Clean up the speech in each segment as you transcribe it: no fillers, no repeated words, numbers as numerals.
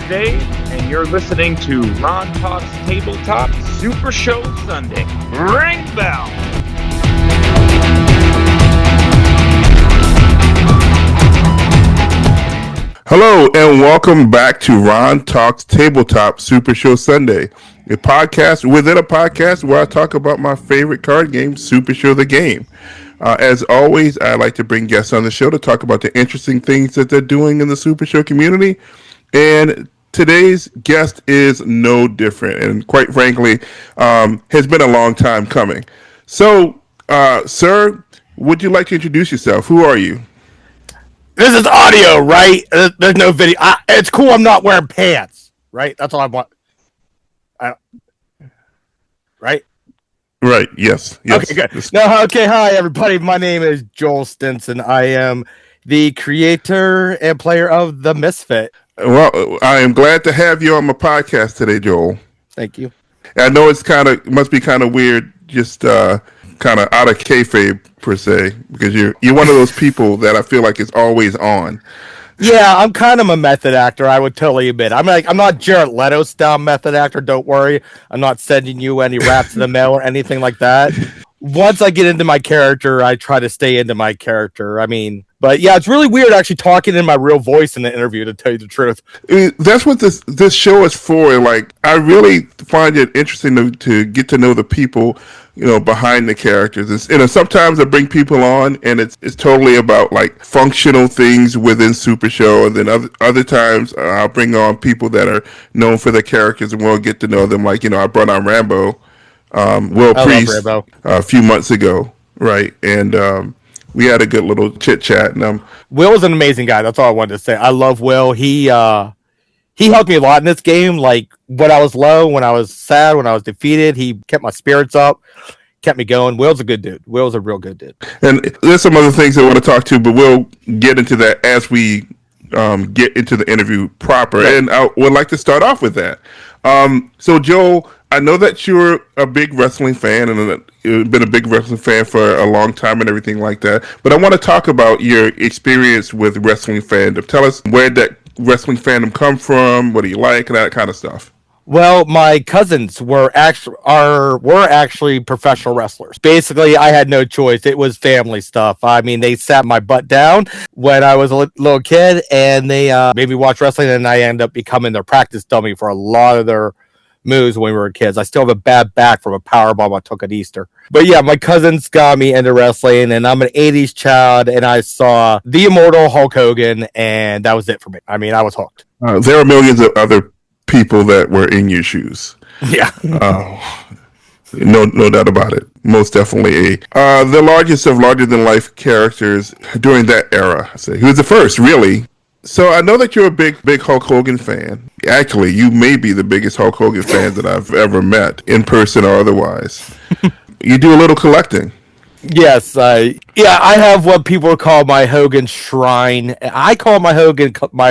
Dave, and you're listening to Ron Talks Tabletop Supershow Sunday. Ring bell! Hello, and welcome back to Ron Talks Tabletop Supershow Sunday, a podcast within a podcast where I talk about my favorite card game, Supershow the Game. As always, I like to bring guests on the show to talk about the interesting things that they're doing in the Supershow community. And today's guest is no different, and quite frankly, has been a long time coming. So, sir, would you like to introduce yourself? Who are you? This is audio, right? There's no video. It's cool I'm not wearing pants, right? That's all I want. Right? Right, yes. Okay, good. Okay, hi, everybody. My name is Joel Stinson. I am the creator and player of the Misfit. Well, I am glad to have you on my podcast today, Joel. Thank you. I know must be kind of weird, just kind of out of kayfabe per se, because you're one of those people that I feel like is always on. Yeah, I'm kind of a method actor, I would totally admit. I'm not Jared Leto style method actor, don't worry. I'm not sending you any raps in the mail or anything like that. Once I get into my character, I try to stay into my character. But yeah, it's really weird actually talking in my real voice in the interview, to tell you the truth. I mean, that's what this show is for. Like, I really find it interesting to get to know the people, behind the characters. Sometimes I bring people on and it's totally about like functional things within Super Show, and then other times I'll bring on people that are known for their characters and we'll get to know them. Like, I brought on Rambo, Will Priest, a few months ago, right? And we had a good little chit chat. And Will is an amazing guy. That's all I wanted to say. I love Will. He helped me a lot in this game. Like when I was low, when I was sad, when I was defeated, he kept my spirits up, kept me going. Will's a good dude. Will's a real good dude. And there's some other things I want to talk to, but we'll get into that as we get into the interview proper. Yeah. And I would like to start off with that. So Joel, I know that you're a big wrestling fan and you've been a big wrestling fan for a long time and everything like that. But I want to talk about your experience with wrestling fandom. Tell us where that wrestling fandom come from, what do you like, and that kind of stuff. Well, my cousins were actually professional wrestlers. Basically, I had no choice. It was family stuff. They sat my butt down when I was a little kid, and they made me watch wrestling, and I ended up becoming their practice dummy for a lot of their moves when we were kids. I still have a bad back from a powerbomb I took at Easter. But yeah, my cousins got me into wrestling, and I'm an 80s child, and I saw the immortal Hulk Hogan, and that was it for me. I was hooked. There are millions of other people that were in your shoes. Yeah. No doubt about it. Most definitely the largest of larger-than-life characters during that era. So he was the first, really. So I know that you're a big Hulk Hogan fan. Actually, you may be the biggest Hulk Hogan fan that I've ever met, in person or otherwise. You do a little collecting. Yes, I have what people call my Hogan shrine. I call it my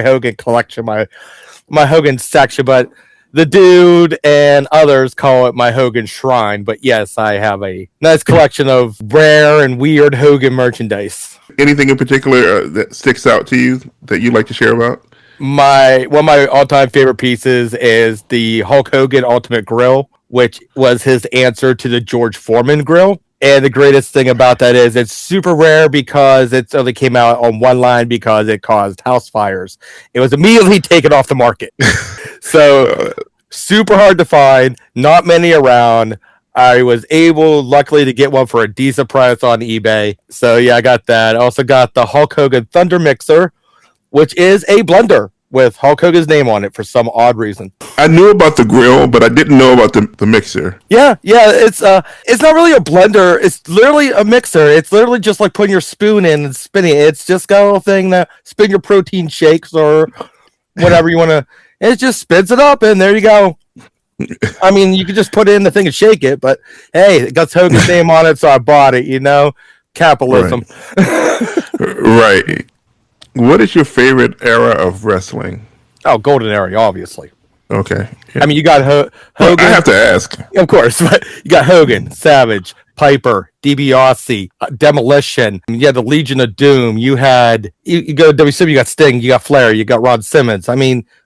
Hogan collection, my Hogan section, but the dude and others call it my Hogan shrine. But yes, I have a nice collection of rare and weird Hogan merchandise. Anything in particular that sticks out to you that you'd like to share about? One of my all-time favorite pieces is the Hulk Hogan Ultimate Grill, which was his answer to the George Foreman grill. And the greatest thing about that is it's super rare because it only came out on one line because it caused house fires. It was immediately taken off the market. So super hard to find, not many around. I was able, luckily, to get one for a decent price on eBay. So yeah, I got that. I also got the Hulk Hogan Thunder Mixer, which is a blender with Hulk Hogan's name on it for some odd reason. I knew about the grill, but I didn't know about the mixer. Yeah, it's not really a blender. It's literally a mixer. It's literally just like putting your spoon in and spinning it. It's just got a little thing that spin your protein shakes or whatever you want to. It just spins it up, and there you go. You could just put it in the thing and shake it, but hey, it got Hogan's name on it, so I bought it. Capitalism. Right. What is your favorite era of wrestling? Oh, Golden Era, obviously. Okay. Yeah. You got Hogan. Well, I have to ask. Of course, but you got Hogan, Savage, Piper, DiBiase, Demolition. You had the Legion of Doom. You go to WCW, you got Sting, you got Flair, you got Ron Simmons.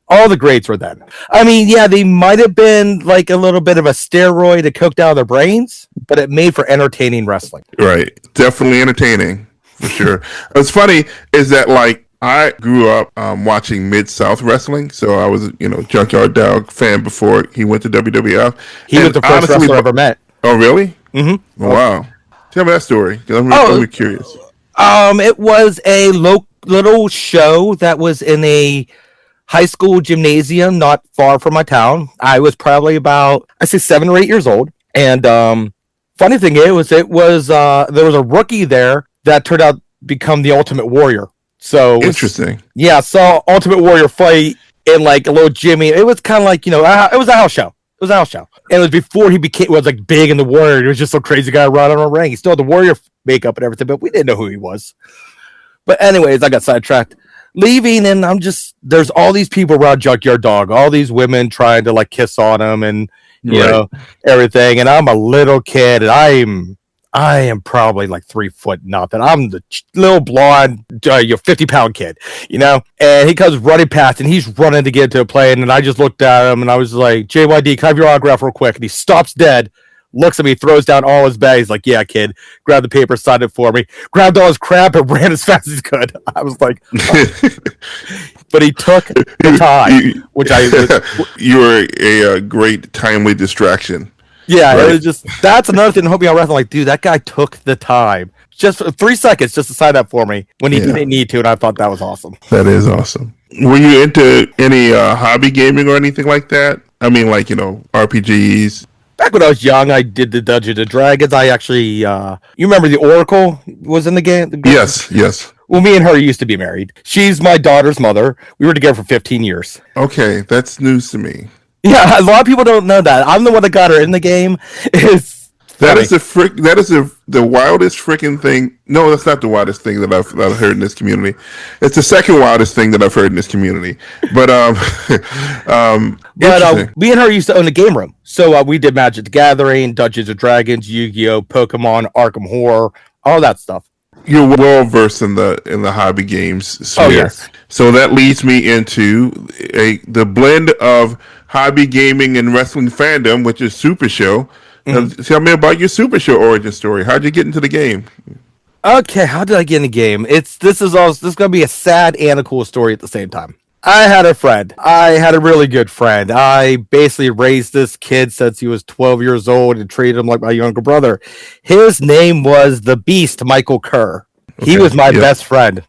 All the greats were then. I mean, yeah, they might have been like a little bit of a steroid to coke down their brains, but it made for entertaining wrestling. Right. Definitely entertaining, for sure. What's funny is that, like, I grew up watching Mid-South Wrestling, so I was, Junkyard Dog fan before he went to WWF. He was the first wrestler I ever met. Oh, really? Mm-hmm. Oh, wow. Tell me that story, 'cause I'm really curious. It was a little show that was in a high school gymnasium not far from my town. I was probably about, I say 7 or 8 years old. And funny thing is, there was a rookie there that turned out to become the Ultimate Warrior. So interesting. Yeah, saw Ultimate Warrior fight in like a little Jimmy. It was kind of like, it was a house show. It was a house show. And it was before he was like big in the Warrior. He was just some crazy guy running on a ring. He still had the Warrior makeup and everything, but we didn't know who he was. But anyways, I got sidetracked. Leaving, and there's all these people around Junkyard Dog, all these women trying to like kiss on him and everything. And I'm a little kid, and I am probably like 3 foot nothing. I'm the little blonde, 50-pound kid, And he comes running past, and he's running to get to a plane, and I just looked at him, and I was like, "JYD, can I have your autograph real quick?" And he stops dead. Looks at me, throws down all his bags, like, "Yeah, kid." Grabbed the paper, signed it for me. Grabbed all his crap and ran as fast as he could. I was like, oh. But he took the time, You were a great, timely distraction. Yeah, right? It was just, that's another thing to help me out wrestling. Like, dude, that guy took the time just for 3 seconds just to sign up for me when he didn't need to, and I thought that was awesome. That is awesome. Were you into any hobby gaming or anything like that? I mean, like, RPGs. Back when I was young, I did the Dungeons and Dragons. I actually, you remember the Oracle was in the game? Yes. Well, me and her used to be married. She's my daughter's mother. We were together for 15 years. Okay, that's news to me. Yeah, a lot of people don't know that. I'm the one that got her in the game. That is the wildest freaking thing. No, that's not the wildest thing that I've heard in this community. It's the second wildest thing that I've heard in this community. But me and her used to own the game room, so we did Magic the Gathering, Dungeons and Dragons, Yu-Gi-Oh, Pokemon, Arkham Horror, all that stuff. You're well versed in the hobby games sphere. Oh, yes. So that leads me into the blend of hobby gaming and wrestling fandom, which is Supershow. Mm-hmm. Tell me about your Supershow origin story. How'd you get into the game? Okay, how did I get in the game? This is gonna be a sad and a cool story at the same time. I had a friend. I had a really good friend. I basically raised this kid since he was 12 years old and treated him like my younger brother. His name was the Beast, Michael Kerr. Okay. He was my best friend.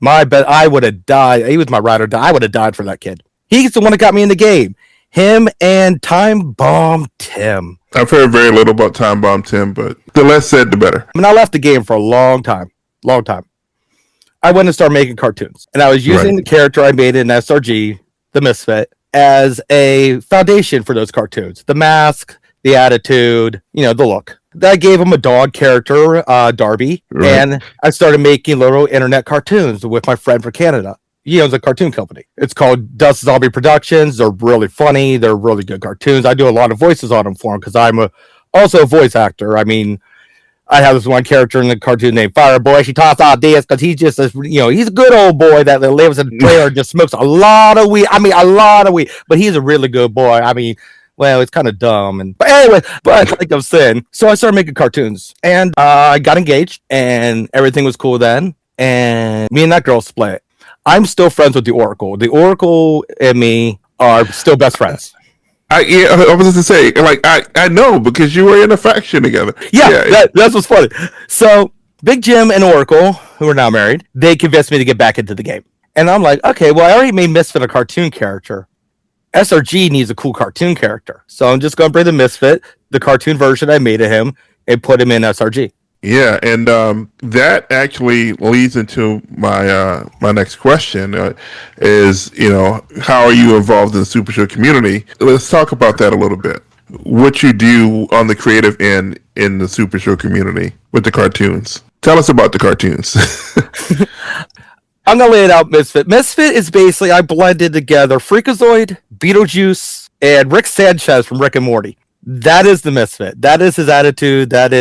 I would have died. He was my ride or die. I would have died for that kid. He's the one that got me in the game. Him and Time Bomb Tim. I've heard very little about Time Bomb Tim, but the less said, the better. I mean, I left the game for a long time. I went and started making cartoons, and I was using the character I made in SRG, the Misfit, as a foundation for those cartoons. The mask, the attitude, the look. I gave him a dog character, Darby, and I started making little internet cartoons with my friend from Canada. He owns a cartoon company. It's called Dust Zombie Productions. They're really funny. They're really good cartoons. I do a lot of voices on them for him because I'm also a voice actor. I mean, I have this one character in the cartoon named Fireboy. She talks ideas because he's just he's a good old boy that lives in a trailer and just smokes a lot of weed. I mean, a lot of weed. But he's a really good boy. I mean, well, it's kind of dumb. But anyway, like I'm saying, so I started making cartoons. And I got engaged, and everything was cool then. And me and that girl split. I'm still friends with the Oracle. The Oracle and me are still best friends. I was just to say, like, I know because you were in a faction together. Yeah. That's what's funny. So Big Jim and Oracle, who are now married, they convinced me to get back into the game. And I'm like, okay, well, I already made Misfit a cartoon character. SRG needs a cool cartoon character. So I'm just going to bring the Misfit, the cartoon version I made of him, and put him in SRG. Yeah, and that actually leads into my my next question is, how are you involved in the Super Show community? Let's talk about that a little bit. What you do on the creative end in the Super Show community with the cartoons. Tell us about the cartoons. I'm going to lay it out, Misfit. Misfit is basically, I blended together Freakazoid, Beetlejuice, and Rick Sanchez from Rick and Morty. That is the Misfit. That is his attitude. That's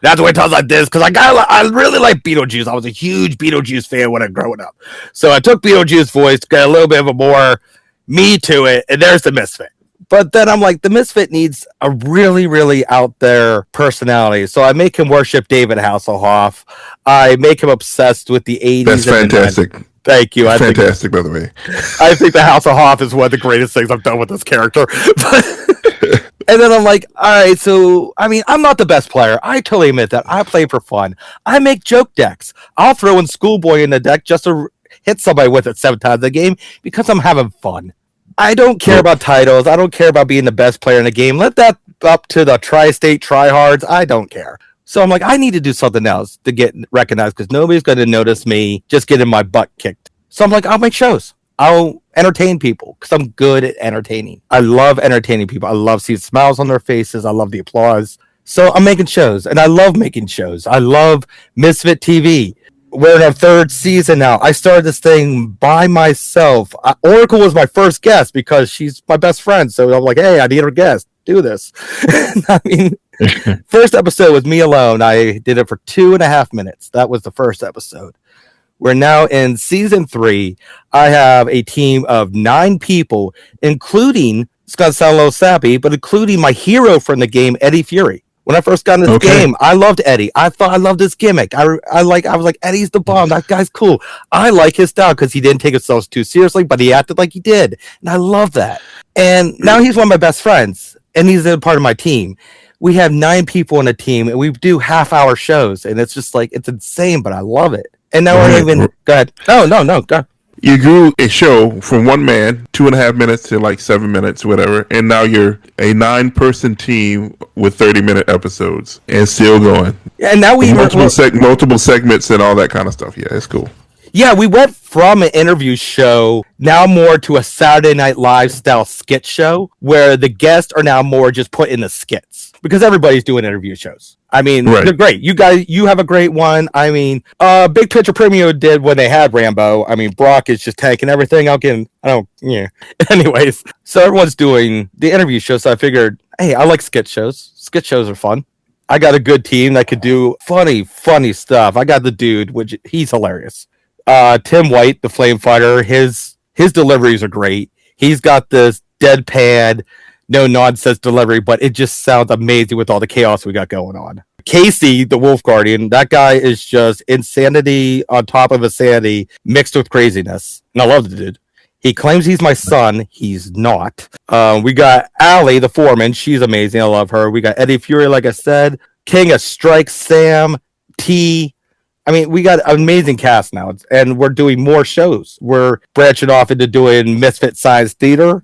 why he talks like this. Because I really like Beetlejuice. I was a huge Beetlejuice fan when I was growing up. So I took Beetlejuice voice, got a little bit of a more me to it, and there's the Misfit. But then I'm like, the Misfit needs a really, really out there personality. So I make him worship David Hasselhoff. I make him obsessed with the 80s. That's fantastic. Thank you. Fantastic, by the way. I think the Hasselhoff is one of the greatest things I've done with this character. And then I'm like, all right, so, I mean, I'm not the best player. I totally admit that. I play for fun. I make joke decks. I'll throw in Schoolboy in the deck just to hit somebody with it 7 times a game because I'm having fun. I don't care about titles. I don't care about being the best player in the game. Let that up to the tri-state tryhards. I don't care. So I'm like, I need to do something else to get recognized because nobody's going to notice me just getting my butt kicked. So I'm like, I'll make shows. I'll entertain people because I'm good at entertaining. I love entertaining people. I love seeing smiles on their faces. I love the applause. So I'm making shows, and I love making shows. I love Misfit TV. We're in our 3rd season now. I started this thing by myself. Oracle was my first guest because she's my best friend. So I'm like, hey, I need a guest. Do this. I mean, first episode was me alone. I did it for 2.5 minutes. That was the first episode. We're now in season 3. I have a team of 9 people, including, it's going to sound a little sappy, but including my hero from the game, Eddie Fury. When I first got in this game, I loved Eddie. I thought I loved his gimmick. I was like, Eddie's the bomb. That guy's cool. I like his style because he didn't take himself too seriously, but he acted like he did. And I love that. And now he's one of my best friends, and he's a part of my team. We have 9 people in a team, and we do half-hour shows, and it's just like, it's insane, but I love it. And now we're even, go ahead. No, go ahead. You grew a show from one man, 2.5 minutes to like 7 minutes, whatever, and now you're a 9-person team with 30-minute episodes and still going. Yeah, and now we multiple segments and all that kind of stuff. Yeah, it's cool. Yeah, we went from an interview show now more to a Saturday Night Live style skit show where the guests are now more just put in the skits because everybody's doing interview shows. I mean, They're great. You guys, you have a great one. I mean, Big Picture Premium did when they had Rambo. I mean, Brock is just taking everything. Anyways, so everyone's doing the interview show. So I figured, hey, I like skit shows. Skit shows are fun. I got a good team that could do funny stuff. I got the dude, which he's hilarious. Tim White, the Flame Fighter, his deliveries are great. He's got this deadpan, no nonsense delivery, but it just sounds amazing with all the chaos we got going on. Casey, the Wolf Guardian, that guy is just insanity on top of insanity mixed with craziness. And I love the dude. He claims he's my son. He's not. We got Allie, the foreman. She's amazing. I love her. We got Eddie Fury, like I said. King of Strikes, Sam, T. I mean, we got an amazing cast now, and we're doing more shows. We're branching off into doing Misfit Science Theater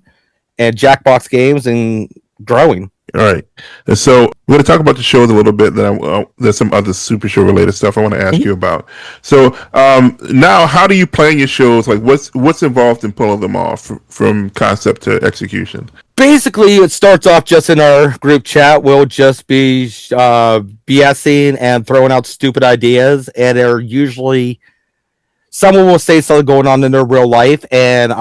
and Jackbox games and growing. All right. And so we're going to talk about the shows a little bit. There's some other Super Show related stuff I want to ask you about. So now, how do you plan your shows? Like, what's involved in pulling them off from concept to execution? Basically, it starts off just in our group chat. We'll just be BSing and throwing out stupid ideas, and they're usually someone will say something going on in their real life, and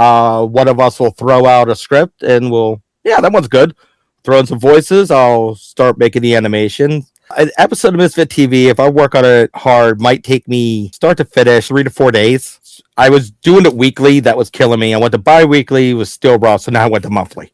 one of us will throw out a script, and that one's good. Throw in some voices. I'll start making the animation. An episode of Misfit TV, if I work on it hard, might take me start to finish 3 to 4 days. I was doing it weekly. That was killing me. I went to bi-weekly. It was still rough. So now I went to monthly.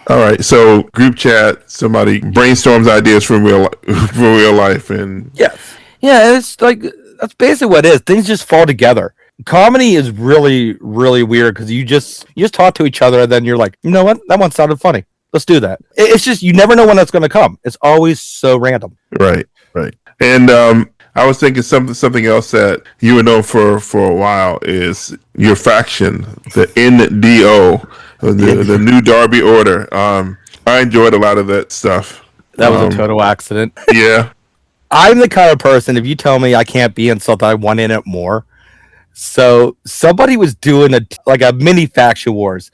All right. So group chat, somebody brainstorms ideas from real life. And yeah, it's like, that's basically what it is. Things just fall together. Comedy is really, really weird because you just talk to each other and then you're like, you know what? That one sounded funny. Let's do that. It's just, you never know when that's going to come. It's always so random. Right. And I was thinking something else that you would know for a while is your faction, the NDO, the New Derby Order. I enjoyed a lot of that stuff. That was a total accident. Yeah. I'm the kind of person, if you tell me I can't be in something, I want in it more. So somebody was doing a mini faction wars.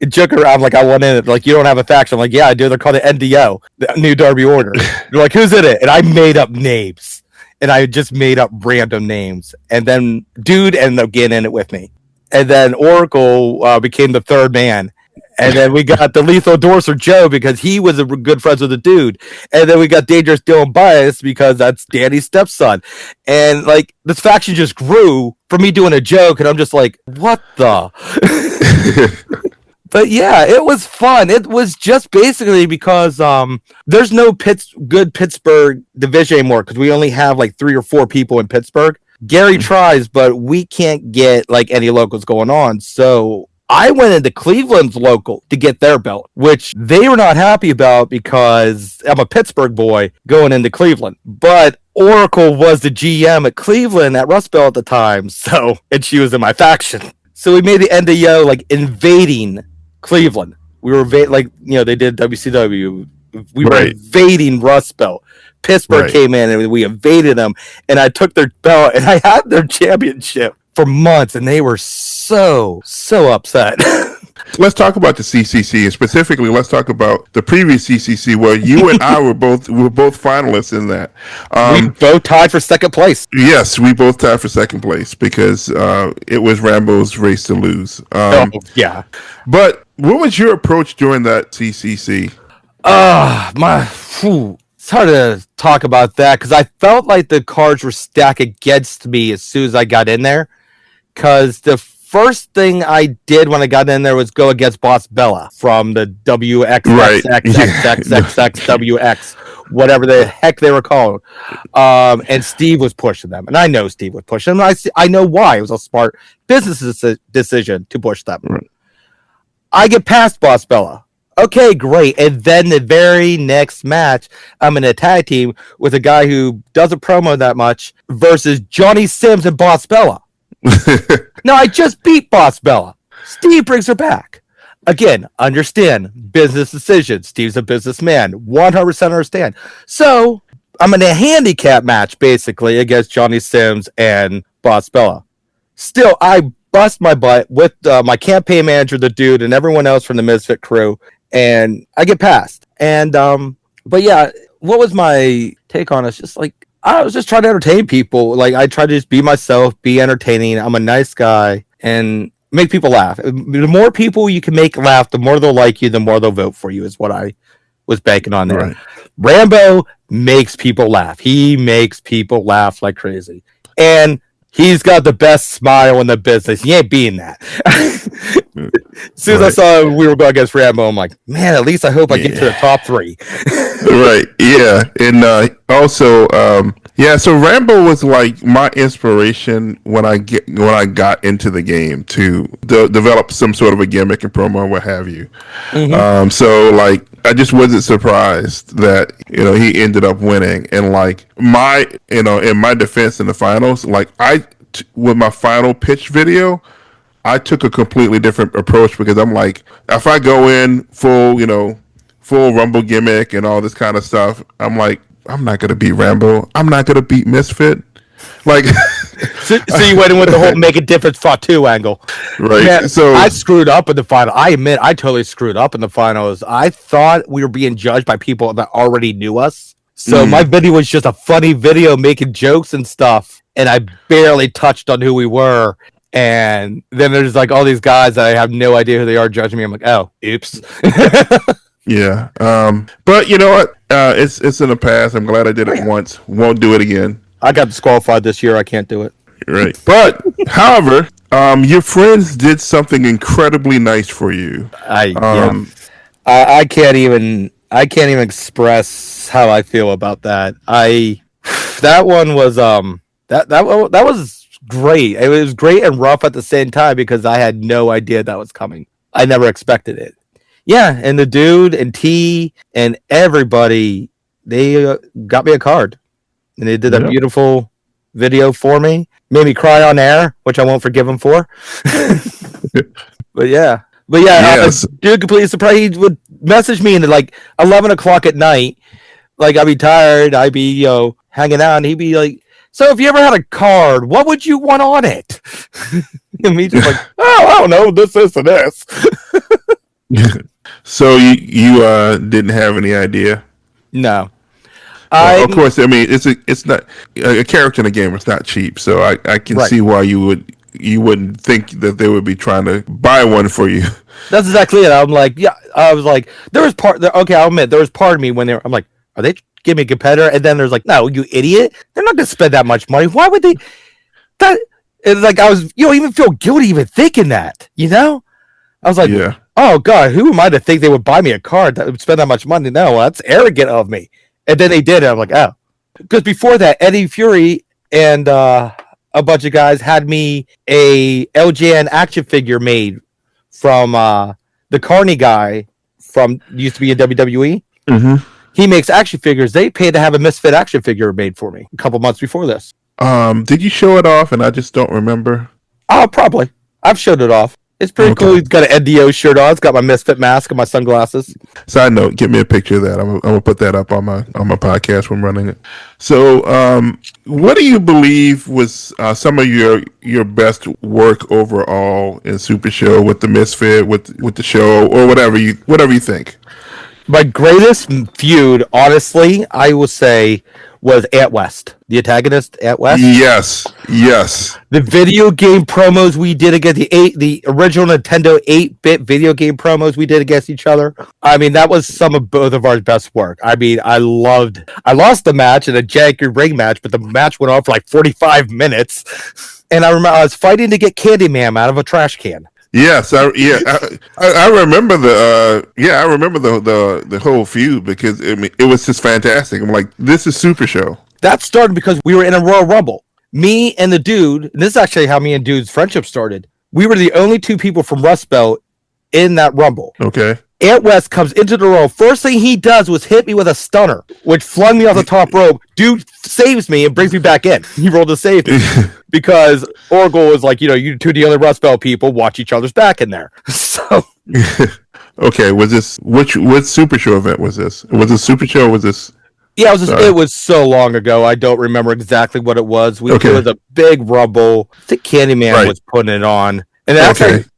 Joke around like I want in it. Like, you don't have a faction. I'm like, yeah, I do. They're called the NDO, the New Derby Order. They're like, who's in it? And I made up names. And I just made up random names. And then dude ended up getting in it with me. And then Oracle became the third man. And then we got the Lethal Endorser Joe because he was a good friends with the dude. And then we got Dangerous Dylan Bias because that's Danny's stepson. And like, this faction just grew from me doing a joke. And I'm just like, what the? But yeah, it was fun. It was just basically because there's no good Pittsburgh division anymore because we only have like 3 or 4 people in Pittsburgh. Gary tries, but we can't get like any locals going on. So I went into Cleveland's local to get their belt, which they were not happy about because I'm a Pittsburgh boy going into Cleveland. But Oracle was the GM at Cleveland at Rust Belt at the time, and she was in my faction. So we made the NWO like invading Cleveland. We were they did WCW. We were invading Rust Belt. Pittsburgh came in and we invaded them, and I took their belt and I had their championship for months, and they were so upset. Let's talk about the CCC, and specifically, let's talk about the previous CCC where you and I were both finalists in that. We both tied for second place. Yes, we both tied for second place because it was Rambo's race to lose. Yeah. But what was your approach during that CCC? It's hard to talk about that because I felt like the cards were stacked against me as soon as I got in there. Because the first thing I did when I got in there was go against Boss Bella from the WXXXXXXWX, whatever the heck they were called. And Steve was pushing them. And I know Steve was pushing them. I know why. It was a smart business decision to push them. Right. I get past Boss Bella. Okay, great. And then the very next match, I'm in a tag team with a guy who doesn't promo that much versus Johnny Sims and Boss Bella. No, I just beat Boss Bella. Steve brings her back. Again, understand business decision. Steve's a businessman. 100% understand. So I'm in a handicap match basically against Johnny Sims and Boss Bella. Still, I bust my butt with my campaign manager, the dude, and everyone else from the Misfit crew, and I get past. And but yeah, what was my take on it? It's just like I was just trying to entertain people. Like I try to just be myself, be entertaining. I'm a nice guy and make people laugh. The more people you can make laugh, the more they'll like you, the more they'll vote for you is what I was banking on there. Right. Rambo makes people laugh. He makes people laugh like crazy. And he's got the best smile in the business. He ain't beating that. As soon as I saw we were going against Rambo, I'm like, man, at least I hope I get to the top 3. Right. Yeah. And also, so Rambo was like my inspiration when I got into the game to develop some sort of a gimmick and promo and what have you. Mm-hmm. So like I just wasn't surprised that he ended up winning. And like in my defense in the finals, like with my final pitch video, I took a completely different approach because I'm like, if I go in full Rumble gimmick and all this kind of stuff, I'm like, I'm not gonna beat Rambo. I'm not gonna beat Misfit. Like, so you went in with the whole make a difference Fatu angle, right? Yeah, so I screwed up in the final. I admit I totally screwed up in the finals. I thought we were being judged by people that already knew us. So my video was just a funny video making jokes and stuff, and I barely touched on who we were. And then there's like all these guys that I have no idea who they are judging me. I'm like, oh, oops. Yeah. But you know what? It's in the past. I'm glad I did it once. Won't do it again. I got disqualified this year. I can't do it. Right. But however, your friends did something incredibly nice for you. I can't even express how I feel about that. That one was that was great. It was great and rough at the same time because I had no idea that was coming. I never expected it. Yeah, and the dude and T and everybody, they got me a card. And they did a beautiful video for me. Made me cry on air, which I won't forgive them for. But yeah, yes. Dude completely surprised. He would message me at like 11 o'clock at night. Like, I'd be tired. I'd be, hanging out. And he'd be like, so if you ever had a card, what would you want on it? And me just like, oh, I don't know, this, and this. So you didn't have any idea? No. Of course, I mean, it's not a character in a game. It's not cheap, so I can see why you wouldn't think that they would be trying to buy one for you. That's exactly it. I'm like, yeah. I was like, there was part. Okay, I'll admit there was part of me when I'm like, are they giving me a competitor? And then there's like, no, you idiot. They're not going to spend that much money. Why would they? That it's like I was, even feel guilty even thinking that. I was like, oh God, who am I to think they would buy me a card that would spend that much money? No, that's arrogant of me. And then they did it. I'm like, oh. Because before that, Eddie Fury and a bunch of guys had me a LJN action figure made from the Carney guy from used to be in WWE. Mm-hmm. He makes action figures. They paid to have a Misfit action figure made for me a couple months before this. Did you show it off and I just don't remember? Oh, probably. I've showed it off. It's pretty cool. He's got an NDO shirt on. It's got my Misfit mask and my sunglasses. Side note, get me a picture of that. I'm gonna put that up on my podcast when running it. So, what do you believe was some of your best work overall in Super Show with the Misfit, with the show, or whatever you think? My greatest feud, honestly, I will say, was Ant West, the antagonist, Ant West. Yes. The video game promos we did against the original Nintendo 8-bit video game promos we did against each other. I mean, that was some of both of our best work. I mean, I lost the match in a janky ring match, but the match went on for like 45 minutes. And I remember I was fighting to get Candyman out of a trash can. Yes, I remember the whole feud because it was just fantastic. I'm like, this is Super Show. That started because we were in a Royal Rumble. Me and the dude, and this is actually how me and dude's friendship started. We were the only two people from Rust Belt in that Rumble. Okay. Ant West comes into the Rumble. First thing he does was hit me with a stunner, which flung me off the top rope. Dude saves me and brings me back in. He rolled to save me because Oracle was like, you two the other Rust Belt people watch each other's back in there. So, okay, was this which Super Show event was this? Was it Super Show? Or was this? Yeah, it was so long ago. I don't remember exactly what it was. It was a big Rumble. I think Candyman was putting it on. And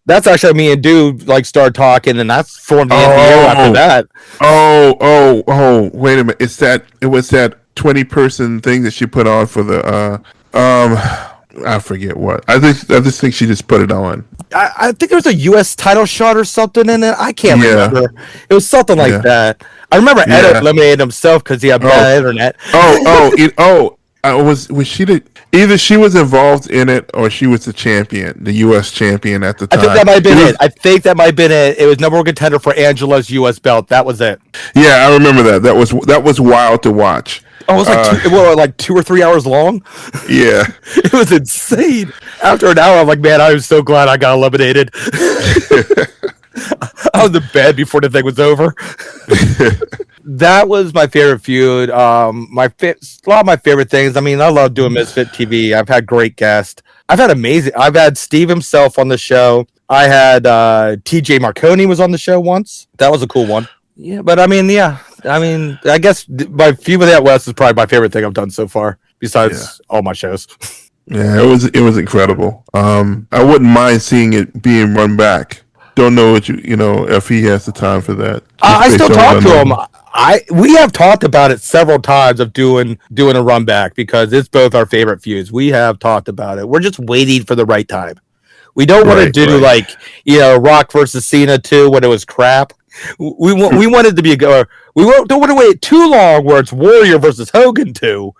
that's actually me and dude started talking, and that's formed the NDO after that. Oh! Wait a minute! It was that 20-person thing that she put on for the I forget what. I just think she just put it on. I think there was a U.S. title shot or something in it. I can't remember. It was something like that. I remember Ed eliminated himself because he had bad internet. Was she either she was involved in it or she was the champion, the U.S. champion at the time. I think that might have been it. It was number one contender for Angela's U.S. belt. That was it. Yeah, I remember that. That was wild to watch. Oh, it was like 2 or 3 hours long. Yeah, it was insane. After an hour, I'm like, man, I was so glad I got eliminated. I was in bed before the thing was over. That was my favorite feud. A lot of my favorite things. I mean, I love doing Misfit TV. I've had great guests. I've had Steve himself on the show. I had TJ Marconi was on the show once. That was a cool one. Yeah, but I guess my feud with Ant West is probably my favorite thing I've done so far, besides all my shows. Yeah, it was incredible. I wouldn't mind seeing it being run back. Don't know if he has the time for that. I still talk to him. We have talked about it several times of doing a run back because it's both our favorite feuds. We have talked about it. We're just waiting for the right time. We don't want to do Rock versus Cena 2 when it was crap. We want it to be don't want to wait too long where it's Warrior versus Hogan 2,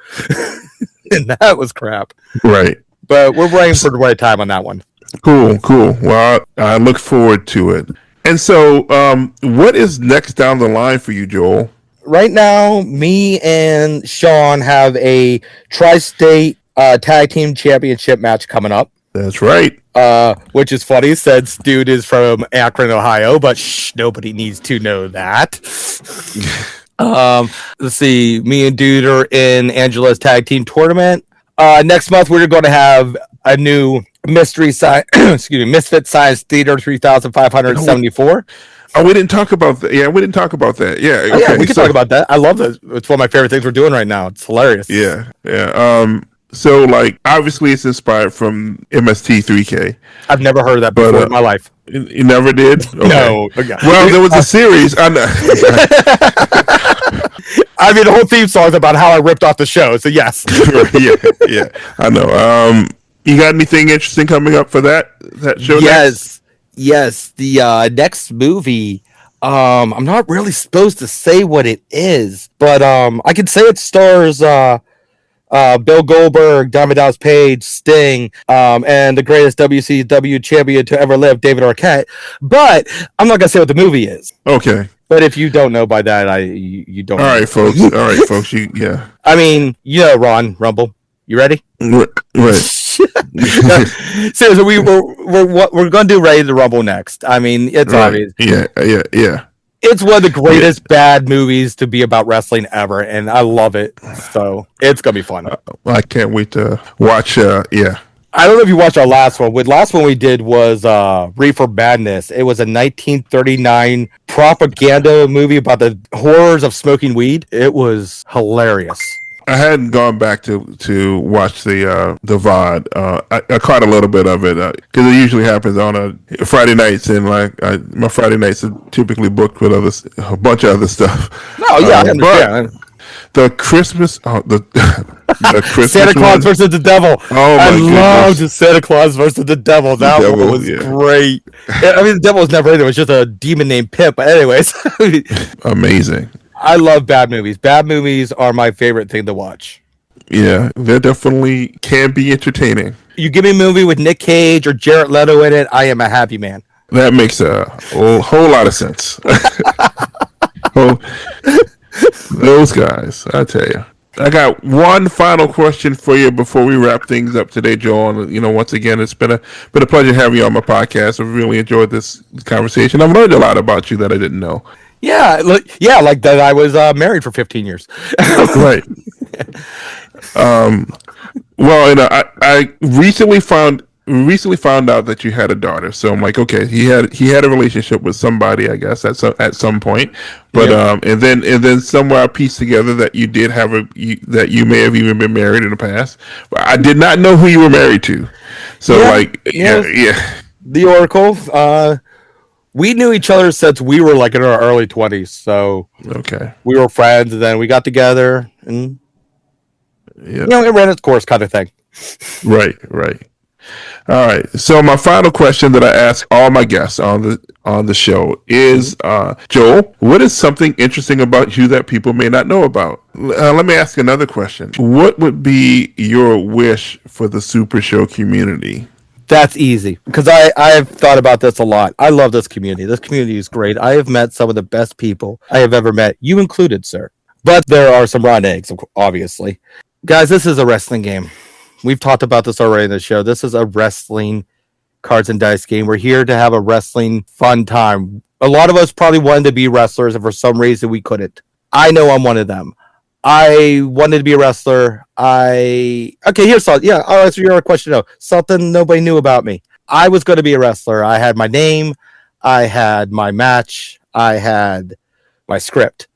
and that was crap. Right. But we're waiting for the right time on that one. Cool. Well, I look forward to it. And so, what is next down the line for you, Joel? Right now, me and Sean have a tri-state tag team championship match coming up. That's right. Which is funny since dude is from Akron, Ohio, but nobody needs to know that. Let's see. Me and dude are in Angela's tag team tournament. Next month, we're going to have a new mystery sign. Misfit Science Theater 3574. Oh, we didn't talk about that. Yeah, we didn't talk about that. Yeah, okay. We can talk about that. I love that. It's one of my favorite things we're doing right now. It's hilarious. Yeah. So, obviously, it's inspired from MST3K. I've never heard of that before in my life. You never did? Okay. No. Okay. Well, there was a series. I know. I mean, the whole theme song is about how I ripped off the show. So yes. yeah. I know. You got anything interesting coming up for that show? Yes. The next movie. I'm not really supposed to say what it is, but I can say it stars Bill Goldberg, Diamond Dallas Page, Sting, and the greatest WCW champion to ever live, David Arquette. But I'm not gonna say what the movie is. Okay. But if you don't know by that, you don't. All know. right, folks. All right, folks. Yeah. I mean, Ron Rumble. You ready? Right. Seriously, we're going to do Ready to Rumble next. I mean, it's obvious. Yeah. It's one of the greatest bad movies to be about wrestling ever, and I love it. So it's going to be fun. I can't wait to watch. Yeah. I don't know if you watched our last one. The last one we did was Reefer Madness. It was a 1939 propaganda movie about the horrors of smoking weed. It was hilarious. I hadn't gone back to watch the VOD. I caught a little bit of it because it usually happens on a Friday nights, and my Friday nights are typically booked with a bunch of other stuff. No, yeah, I understand. The Christmas, the Christmas Santa Claus one. versus the Devil. Oh my goodness. I loved Santa Claus versus the Devil. That one was great. I mean, the devil was never in there. It was just a demon named Pimp. But anyways, amazing. I love bad movies. Bad movies are my favorite thing to watch. Yeah, they definitely can be entertaining. You give me a movie with Nick Cage or Jared Leto in it, I am a happy man. That makes a whole lot of sense. Those guys, I tell you. I got one final question for you before we wrap things up today, Joel. And, once again, it's been a pleasure having you on my podcast. I've really enjoyed this conversation. I've learned a lot about you that I didn't know. Yeah, like that. I was married for 15 years. Right. Well, I recently found out that you had a daughter. So I'm like, okay, he had a relationship with somebody, I guess, at some point. But and then somewhere I pieced together that you did have that you may have even been married in the past. But I did not know who you were married to. So yeah. The Oracle. We knew each other since we were like in our early 20s. So okay, we were friends, and then we got together, and it ran its course, kind of thing. Right. All right. So my final question that I ask all my guests on the show is, Joel, what is something interesting about you that people may not know about? Let me ask another question. What would be your wish for the Super Show community? That's easy, because I've thought about this a lot. I love this community. This community is great. I have met some of the best people I have ever met, you included, sir. But there are some rotten eggs, obviously. Guys, this is a wrestling game. We've talked about this already in the show. This is a wrestling cards and dice game. We're here to have a wrestling fun time. A lot of us probably wanted to be wrestlers, and for some reason we couldn't. I know I'm one of them. I wanted to be a wrestler. Here's something. Yeah, I'll answer your question though. Something nobody knew about me. I was going to be a wrestler. I had my name. I had my match. I had my script.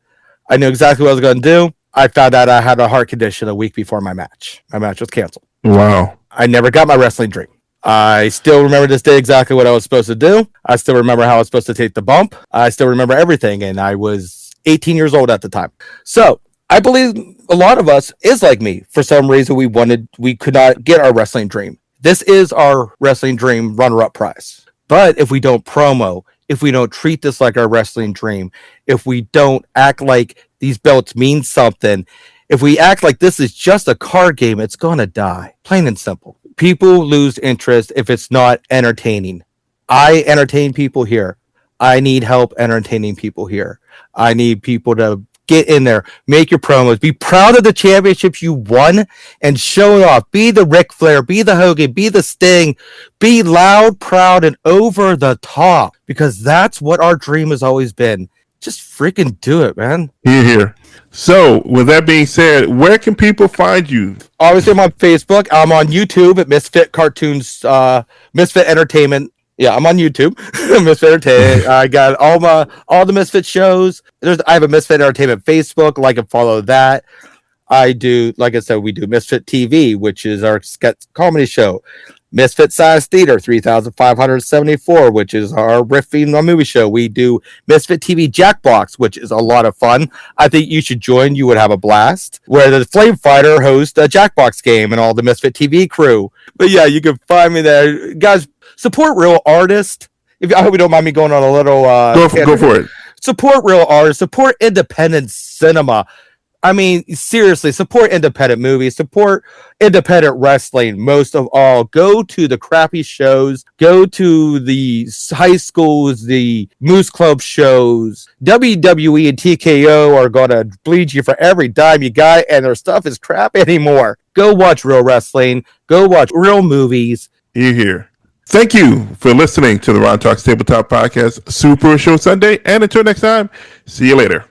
I knew exactly what I was going to do. I found out I had a heart condition a week before my match. My match was canceled. Wow. I never got my wrestling dream. I still remember this day exactly what I was supposed to do. I still remember how I was supposed to take the bump. I still remember everything, and I was 18 years old at the time. So I believe a lot of us is like me. For some reason, we could not get our wrestling dream. This is our wrestling dream runner-up prize. But if we don't promo, if we don't treat this like our wrestling dream, if we don't act like these belts mean something, if we act like this is just a card game, it's going to die. Plain and simple. People lose interest if it's not entertaining. I entertain people here. I need help entertaining people here. I need people to get in there, make your promos, be proud of the championships you won, and show it off. Be the Ric Flair, be the Hogan, be the Sting, be loud, proud, and over the top, because that's what our dream has always been. Just freaking do it, man. Here. So, with that being said, where can people find you? Obviously, I'm on Facebook. I'm on YouTube at Misfit Cartoons, Misfit Entertainment. Yeah, I'm on YouTube. Misfit Entertainment. I got all the Misfit shows. I have a Misfit Entertainment Facebook. Like and follow that. I do, like I said, we do Misfit TV, which is our sketch comedy show. Misfit Science Theater 3574, which is our riffing on movie show. We do Misfit TV Jackbox, which is a lot of fun. I think you should join. You would have a blast. Where the Flame Fighter hosts a Jackbox game and all the Misfit TV crew. But yeah, you can find me there. Guys, support real artists. I hope you don't mind me going on a little... Go for it. Support real artists. Support independent cinema. I mean, seriously, support independent movies, support independent wrestling. Most of all, go to the crappy shows, go to the high schools, the Moose Club shows. WWE and TKO are going to bleed you for every dime you got, and their stuff is crap anymore. Go watch real wrestling, go watch real movies. You here. Thank you for listening to the Ron Talks Tabletop Podcast Super Show Sunday. And until next time, see you later.